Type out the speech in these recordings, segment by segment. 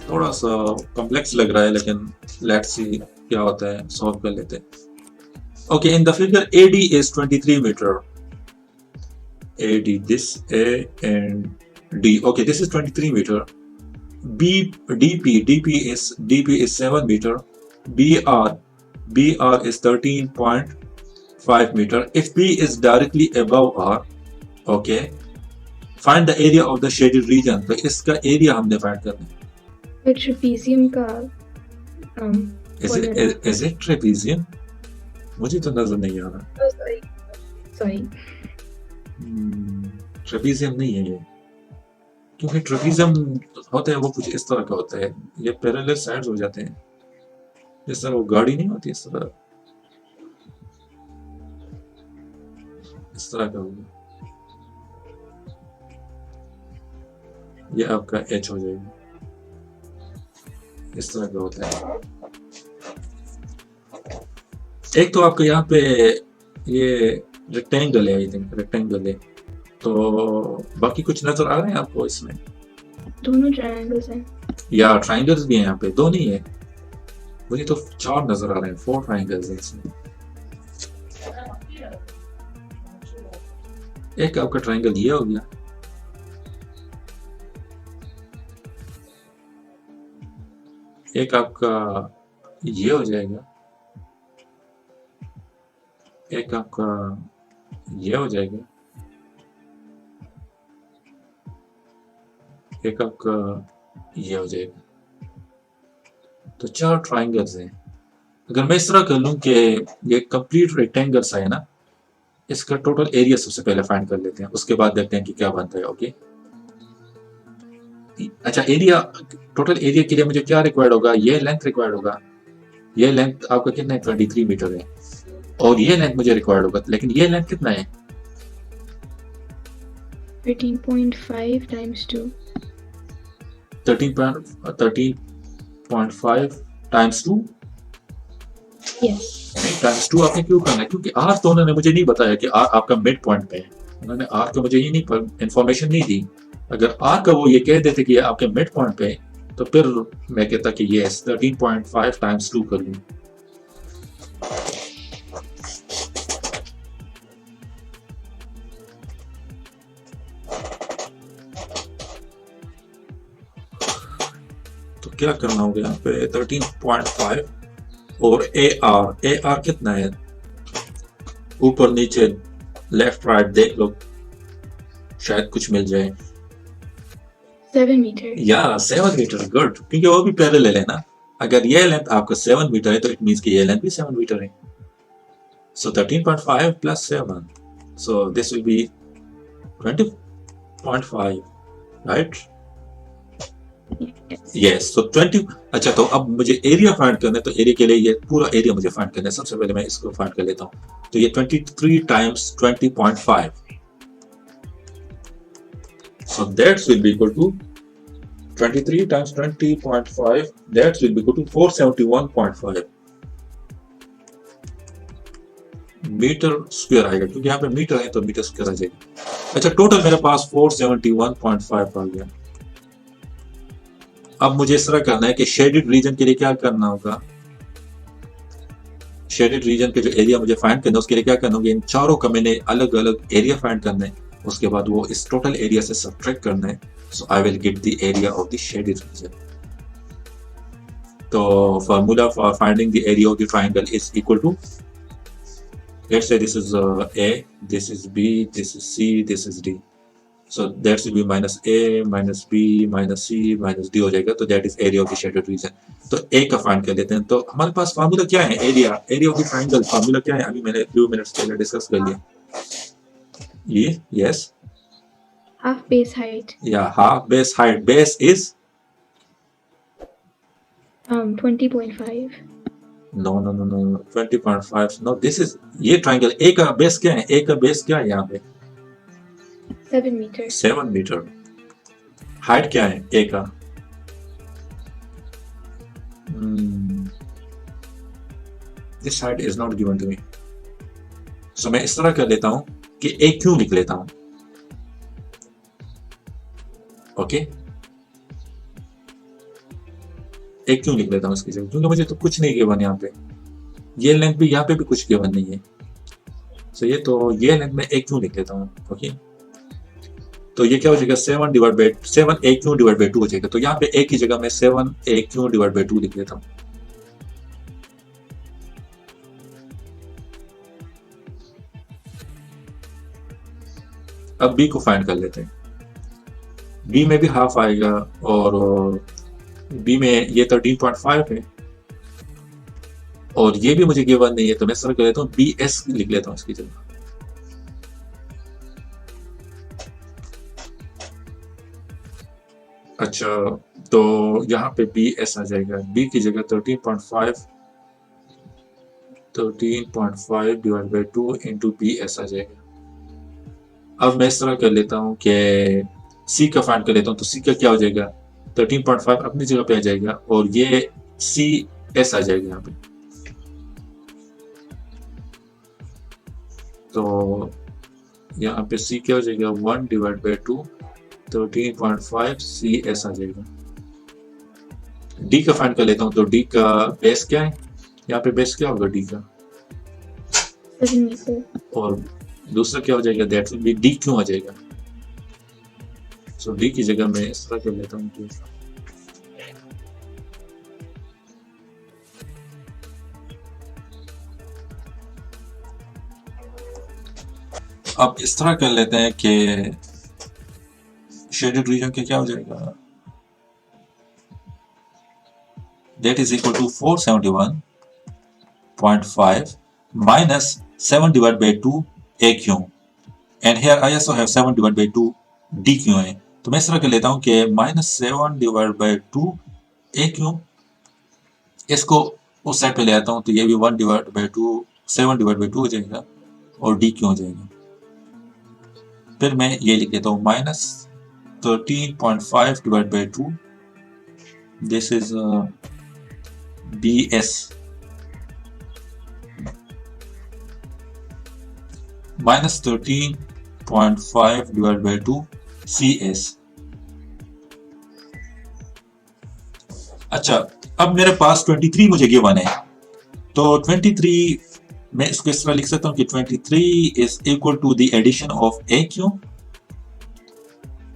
थोड़ा सा कॉम्प्लेक्स लग रहा है, लेकिन लेट्स सी क्या होता है, सॉल्व कर लेते हैं। Okay, in the figure AD is 23 meter. AD, this A and D. Okay, this is 23 meter. DP is 7 meter. BR BR is 13.5 meter. If B is directly above R, okay, find the area of the shaded region. तो इसका area हमने find करना है। Trapezium का is it trapezium? मुझे तो नजर नहीं आ रहा। सॉरी, ट्रेपीजियम नहीं है ये, क्योंकि ट्रेपीजियम होता है वो कुछ इस तरह का होता है, ये पैरेलल साइड्स हो जाते हैं, जिस तरह वो गाड़ी नहीं होती इस तरह का होगा। ये आपका एच हो जाएगा, इस तरह का होता है। एक तो आपको यहाँ पे ये रेक्टेंगल है, आई थिंक रेक्टेंगल है, तो बाकी कुछ नजर आ रहे हैं आपको इसमें? दोनों ट्रायंगल्स हैं या ट्रायंगल्स भी हैं यहाँ पे? दो नहीं है, मुझे तो 4 नजर आ रहे हैं, 4 ट्रायंगल्स हैं इसमें। एक आपका ट्रायंगल ये हो गया, एक आपका ये हो जाएगा, एक आपका ये हो जाएगा, एक आपका ये हो जाएगा। तो 4 ट्रायंगल्स हैं। अगर मैं इस तरह कर लूं कि ये कंप्लीट रेक्टेंगल सा है ना, इसका टोटल एरिया सबसे पहले फाइंड कर लेते हैं, उसके बाद देखते हैं कि क्या बनता है। ओके, अच्छा, एरिया, टोटल एरिया के लिए मुझे क्या रिक्वायर्ड होगा? ये लेंथ रिक्वायर्ड होगा, ये लेंथ आपका कितना है? 23 मीटर है, और ये लेंथ मुझे रिक्वायर्ड होगा, लेकिन ये लेंथ कितना है? 13.5 times 2 13.5 टाइम्स 2। यस, टाइम्स 2 आपने क्यों करना है? क्योंकि आर तो उन्होंने मुझे नहीं बताया कि आर आपका मिड पॉइंट पे है, उन्होंने आर को मुझे ये नहीं इंफॉर्मेशन नहीं दी। अगर आर का वो ये कह देते कि ये आपके मिड पॉइंट पे है, तो फिर मैं कहता कि ये 13.5 टाइम्स 2 कर लूं। तो क्या करना होगा यहाँ पे? 13.5 और ए आर कितना है? ऊपर नीचे लेफ्ट राइट देख लो, शायद कुछ मिल जाए। 7 मीटर। या 7 मीटर, गुड, क्योंकि वो भी पैरेलल है ना। अगर ये लेंथ आपका 7 मीटर है तो इट मींस कि ये लेंथ भी 7 मीटर है। So 13.5 plus 7, so this will be 20.5, right? Yes, so 20। अच्छा, तो अब मुझे एरिया फाइंड करना है, तो एरिया के लिए ये पूरा एरिया मुझे फाइंड करना है। सबसे पहले मैं इसको फाइंड कर लेता हूँ। तो ये 23 times 20.5, so that will be equal to 23 times 20.5, that will be equal to 471.5 metre square आएगा, क्योंकि यहाँ पे मीटर है तो मीटर स्क्वायर आ जाएगा। अच्छा, टोटल मेरे पास 471.5 आ गया। अब मुझे इस तरह करना है कि शेडेड रीजन के लिए क्या करना होगा? शेडेड रीजन के जो एरिया मुझे फाइंड करना है उसके लिए क्या करना होगा? इन चारों का मैंने अलग अलग एरिया फाइंड करना है, उसके बाद वो इस टोटल एरिया से सब्ट्रैक्ट करना है। So I will get the area of the shaded region. तो formula for finding the area of the triangle is equal to, let's say this is A, this is B, this is C, this is D. So that will be minus A minus B minus C minus D हो जाएगा। तो that is area of the shaded region। तो A का find कर लेते हैं। तो हमारे पास फार्मूला क्या है? Area of the triangle formula क्या है? अभी मैंने 2 मिनट्स पहले डिस्कस कर लिया। ये यस, half base height, या half base height, base is 20.5 no no no no 20.5 no, this is, ये ट्रायंगल ए का बेस क्या है? ए का बेस क्या है यहाँ पे? 7 मीटर। 7 मीटर। हाइट क्या है ए का? This height is not given to me. So मैं इस तरह कर लेता हूं कि ए क्यू लिख लेता हूं। ओके, एक क्यों लिख लेता हूँ इसकी जगह, क्योंकि मुझे तो कुछ नहीं गिवन यहाँ पे, ये लेंथ भी यहाँ पे भी कुछ गिवन नहीं है। सही है, तो ये लेंथ में एक क्यों लिख लेता हूँ। ओके, तो ये क्या हो जाएगा 7 divide by 7 A Q divide by 2 हो जाएगा। तो यहाँ पे ए की जगह मैं 7 ए क्यू डिवाइड बाई 2 लिख लेता हूँ। अब बी को फाइंड कर लेते हैं। बी में भी हाफ आएगा और बी में ये 13.5 है और ये भी मुझे गिवन नहीं है, तो मैं इस तरह कर लेता हूँ बी एस लिख लेता हूँ इसकी जगह। अच्छा, तो यहाँ पे बी एस आ जाएगा, बी की जगह 13.5 divide by 2 into B S आ जाएगा। अब मैं इस तरह कर लेता हूँ कि सी का फाइंड कर लेता हूँ, तो सी का क्या हो जाएगा 13.5 अपनी जगह पे आ जाएगा और ये सी एस आ जाएगा यहाँ पे। तो यहाँ पे सी क्या हो जाएगा 1 डिवाइड बाई 2 13.5 सी एस आ जाएगा। डी का फाइंड कर लेता हूँ, तो डी का बेस क्या है, यहाँ पे बेस क्या होगा डी का 7 मीटर। और दूसरा क्या हो जाएगा दैट विल बी डी क्यों आ जाएगा। सो डी की जगह मैं इस तरह कर लेता हूँ कि अब इस तरह कर लेते हैं कि शेडेड रीजन के क्या हो जाएगा that is equal to 471.5 minus 7 divided by 2 AQ and here I also have 7 divided by 2 DQ है। तो मैं इस तरह कर लेता हूँ कि -7 divided by 2 AQ, इसको उस साइड पे ले आता हूँ तो ये भी 1 divided by 2 7 divided by 2 हो जाएगा और DQ हो जाएगा। फिर मैं ये लिख लेता हूँ -13.5 divided by 2, this is BS minus 13.5 divided by 2 CS। अच्छा, अब मेरे पास 23 मुझे गिवन है, तो 23 मैं इसको इस तरह लिख सकता हूँ कि 23 is equal to the addition of A Q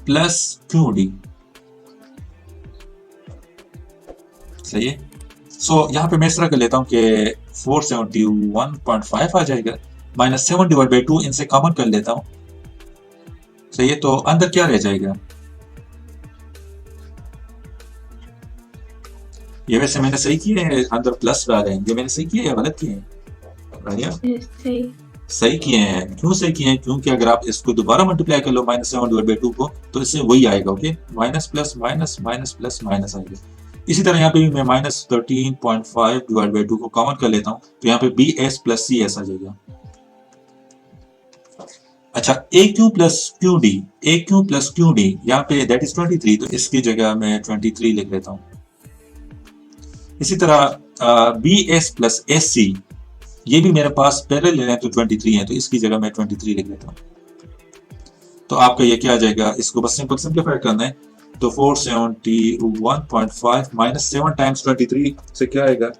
plus Q D. सही है, सो यहाँ पे मैं इस तरह कर लेता हूँ कि 471.5 आ जाएगा -7 डिवाइड बाई 2 इनसे कॉमन कर लेता हूँ। सही है, तो अंदर क्या रह जाएगा, ये वैसे मैंने सही किया है, अंदर प्लस डाले हैं, ये मैंने सही किया है या गलत किए हैं रानिया? सही किए हैं। क्यों सही किए हैं, क्योंकि अगर आप इसको दोबारा मल्टीप्लाई कर लो -7 डिवाइड बाई 2 को तो इससे वही आएगा। Okay, minus plus minus minus plus minus आएगा। इसी तरह यहाँ पे भी मैं -13.5 डिवाइड बाई 2 को कॉमन कर लेता हूँ तो यहाँ पे B S plus C S आ जाएगा। अच्छा, A Q plus Q D, A Q plus Q D यहाँ पे दैट इज 23, तो इसकी जगह मैं 23 लिख लेता हूँ। इसी तरह B S plus S C, ये भी मेरे पास पैरेलल है तो 23 है, तो इसकी जगह मैं 23 लिख लेता हूँ। तो आपका ये क्या आ जाएगा, इसको बस सिंपल सिंप्लीफाई करना है, तो 471.5 माइनस 7 टाइम्स 23 से क्या आएगा,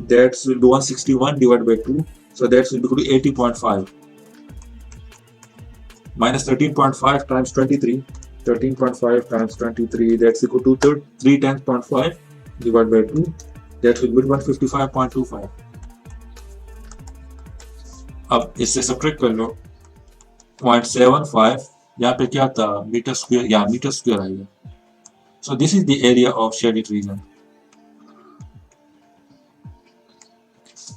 that's 161 divide by 2, so that's equal to 80.5 minus 13.5 times 23, 13.5 times 23, that's equal to 3 times 0.5 divided by 2, that will be 155.25। अब इससे सब्ट्रैक्ट कर लो 0.75, यहाँ पे क्या था मीटर स्क्वायर, या मीटर स्क्वायर आएगा। So this is the area of shaded region.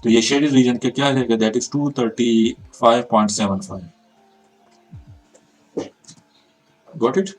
तो ये शेडेड रीजन का क्या रहेगा, दैट इज 235.75। Got it?